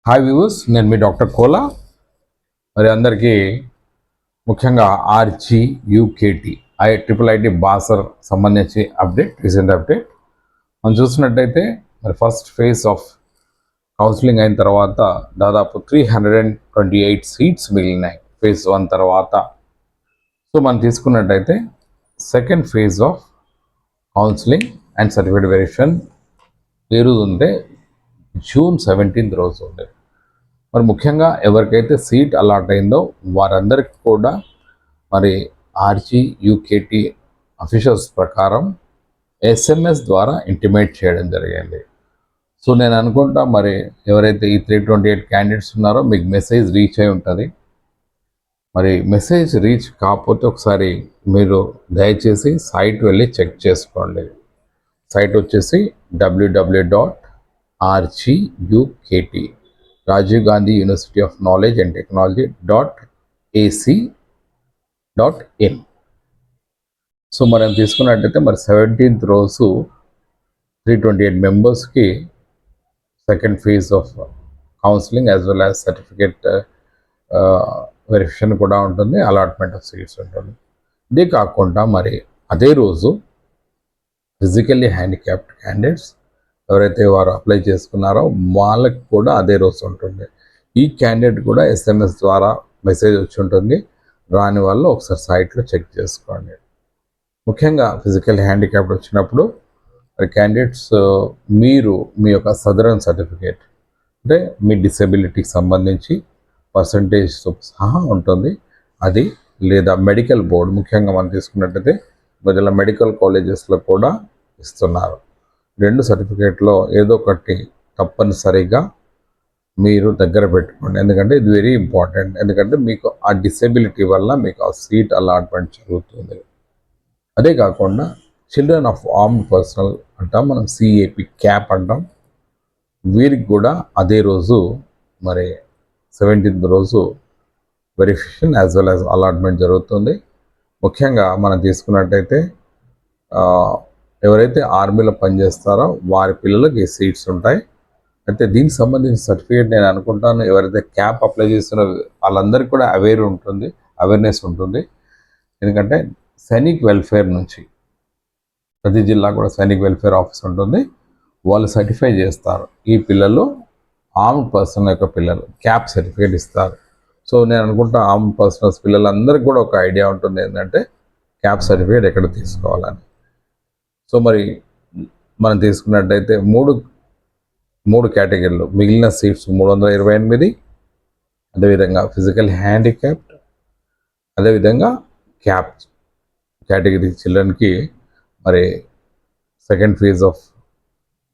Hi viewers, నేను మీ doctor Kola. మరి అందరికీ ముఖ్యంగా యూకేటీ ఐఐటి బాసర్ సంబంధించి రీసెంట్ అప్డేట్ మనం చూసినట్టయితే మరి ఫస్ట్ ఫేజ్ ఆఫ్ కౌన్సిలింగ్ అయిన తర్వాత దాదాపు 328 సీట్స్ మిగిలినాయి ఫేజ్ 1 తర్వాత. సో మనం తీసుకున్నట్టయితే second phase of counselling and certificate verification ఏ రోజు ఉంటే జూన్ 17 రోజు ఉంది. మరి ముఖ్యంగా ఎవరికైతే సీట్ అలాట్ అయిందో వారందరికీ కూడా మరి యూకేటీ అఫీషియల్స్ ప్రకారం SMS ద్వారా ఇంటిమేట్ చేయడం జరిగింది. సో నేను అనుకుంటా మరి ఎవరైతే ఈ 328 క్యాండిడేట్స్ ఉన్నారో మీకు మెసేజ్ రీచ్ అయి ఉంటుంది. మరి మెసేజ్ రీచ్ కాకపోతే ఒకసారి మీరు దయచేసి సైట్ వెళ్ళి చెక్ చేసుకోండి. సైట్ వచ్చేసి www.rgukt Rajiv Gandhi university of knowledge and technology .ac.in. So మనం తీసుకున్నట్టయితే మరి 17th రోజు 328 మెంబర్స్కి second phase of counselling as well as certificate verification కూడా ఉంటుంది, అలాట్మెంట్ ఆఫ్ సీట్స్ ఉంటుంది. ఇదే కాకుండా మరి అదే రోజు ఫిజికల్లీ హ్యాండిక్యాప్డ్ క్యాండిడేట్స్ ఎవరైతే వారు అప్లై చేసుకున్నారో వాళ్ళకి కూడా అదే రోజు ఉంటుంది. ఈ క్యాండిడేట్ కూడా SMS ద్వారా మెసేజ్ వచ్చి ఉంటుంది. రాని వాళ్ళు ఒకసారి సైట్లో చెక్ చేసుకోండి. ముఖ్యంగా ఫిజికల్ హ్యాండిక్యాప్డ్ వచ్చినప్పుడు క్యాండిడేట్స్ మీరు మీ యొక్క సదరన్ సర్టిఫికేట్ అంటే మీ డిసెబిలిటీకి సంబంధించి పర్సంటేజ్తో సహా ఉంటుంది అది, లేదా మెడికల్ బోర్డు ముఖ్యంగా మనం తీసుకున్నట్టయితే ప్రజల మెడికల్ కాలేజెస్లో కూడా ఇస్తున్నారు. రెండు సర్టిఫికేట్లో ఏదో ఒకటి తప్పనిసరిగా మీరు దగ్గర పెట్టుకోండి, ఎందుకంటే ఇది వెరీ ఇంపార్టెంట్. ఎందుకంటే మీకు ఆ డిసేబిలిటీ వల్ల మీకు ఆ సీట్ అలాట్మెంట్ జరుగుతుంది. అదే కాకుండా చిల్డ్రన్ ఆఫ్ ఆర్మ్డ్ పర్సనల్ అంటాం, మనం CAP క్యాప్ అంటాం. వీరికి కూడా అదే రోజు మరి 17th రోజు verification as well as allotment జరుగుతుంది. ముఖ్యంగా మనం తీసుకున్నట్టయితే ఎవరైతే ఆర్మీలో పనిచేస్తారో వారి పిల్లలకి ఈ సీట్స్ ఉంటాయి. అయితే దీనికి సంబంధించిన సర్టిఫికేట్ నేను అనుకుంటాను ఎవరైతే క్యాప్ అప్లై చేస్తున్నారో వాళ్ళందరికీ కూడా అవేర్నెస్ ఉంటుంది. ఎందుకంటే సైనిక్ వెల్ఫేర్ నుంచి ప్రతి జిల్లా కూడా సైనిక్ వెల్ఫేర్ ఆఫీస్ ఉంటుంది, వాళ్ళు సర్టిఫై చేస్తారు ఈ పిల్లలు ఆర్మ్డ్ పర్సన్ యొక్క పిల్లలు క్యాప్ సర్టిఫికేట్ ఇస్తారు. సో నేను అనుకుంటా ఆర్మ్డ్ పర్సనల్స్ పిల్లలందరికీ కూడా ఒక ఐడియా ఉంటుంది ఏంటంటే క్యాప్ సర్టిఫికేట్ ఎక్కడ తీసుకోవాలని. సో మరి మనం తీసుకున్నట్టయితే మూడు కేటగిరీలు మిగిలిన సీట్స్ 328, అదేవిధంగా ఫిజికల్ హ్యాండిక్యాప్డ్, అదేవిధంగా క్యాప్ కేటగిరీ చిల్డ్రన్కి మరి second phase of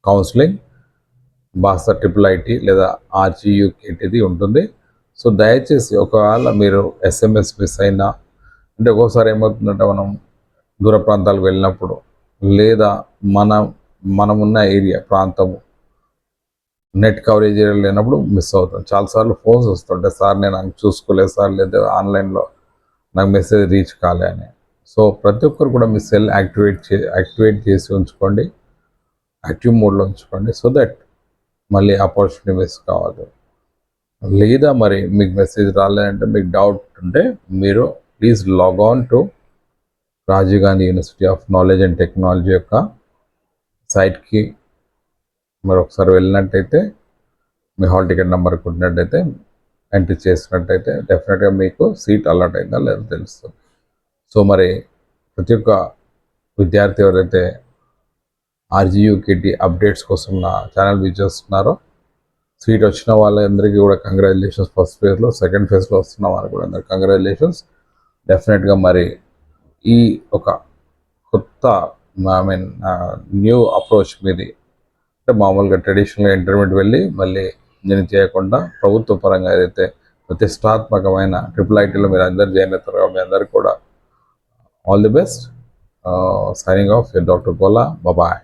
counselling Basar IIIT లేదా RGUKTది ఉంటుంది. సో దయచేసి ఒకవేళ మీరు SMS మిస్ అయినా, అంటే ఒక్కోసారి ఏమవుతుందంటే మనం దూర ప్రాంతాలకు వెళ్ళినప్పుడు లేదా మనమున్న ఏరియా ప్రాంతము నెట్ కవరేజ్ ఏరియా లేనప్పుడు మిస్ అవుతాం. చాలాసార్లు ఫోన్స్ వస్తుంటాయి, సార్ నేను చూసుకోలేదు సార్, లేదా ఆన్లైన్లో నాకు మెసేజ్ రీచ్ కాలే అని. సో ప్రతి ఒక్కరు కూడా మీ సెల్ యాక్టివేట్ చేసి ఉంచుకోండి, యాక్టివ్ మోడ్లో ఉంచుకోండి, సో దట్ మళ్ళీ ఆపర్చునిటీ మిస్ కావద్దు. లేదా మరి మీకు మెసేజ్ రాలేదంటే మీకు డౌట్ ఉంటే మీరు please log on to Rajiv Gandhi university of knowledge and technology యొక్క సైట్కి మరి ఒకసారి వెళ్ళినట్టయితే మీ హాల్ టికెట్ నెంబర్ కొట్టినట్టయితే ఎంట్రీ చేసినట్టయితే డెఫినెట్గా మీకు సీట్ అలాట్ అయిందా లేదా తెలుస్తుంది. సో మరి ప్రతి ఒక్క విద్యార్థి ఎవరైతే RGUKT అప్డేట్స్ కోసం నా ఛానల్ విజిట్ చేస్తున్నారో సీట్ వచ్చిన వాళ్ళందరికీ కూడా కంగ్రాచులేషన్స్. ఫస్ట్ ఫేజ్లో, సెకండ్ ఫేజ్లో వస్తున్న వాళ్ళకి కూడా అందరికీ కంగ్రాచులేషన్స్. డెఫినెట్గా మరి ఈ ఒక కొత్త న్యూ అప్రోచ్ మీది, అంటే మామూలుగా ట్రెడిషనల్గా ఇంటర్మీడియట్ వెళ్ళి మళ్ళీ నేను చేయకుండా ప్రభుత్వ పరంగా ఏదైతే ప్రతిష్టాత్మకమైన IIITలో మీరు అందరు జాయిన్ అవుతారో మీ అందరికీ కూడా all the best. Signing off doctor Kola. Bye.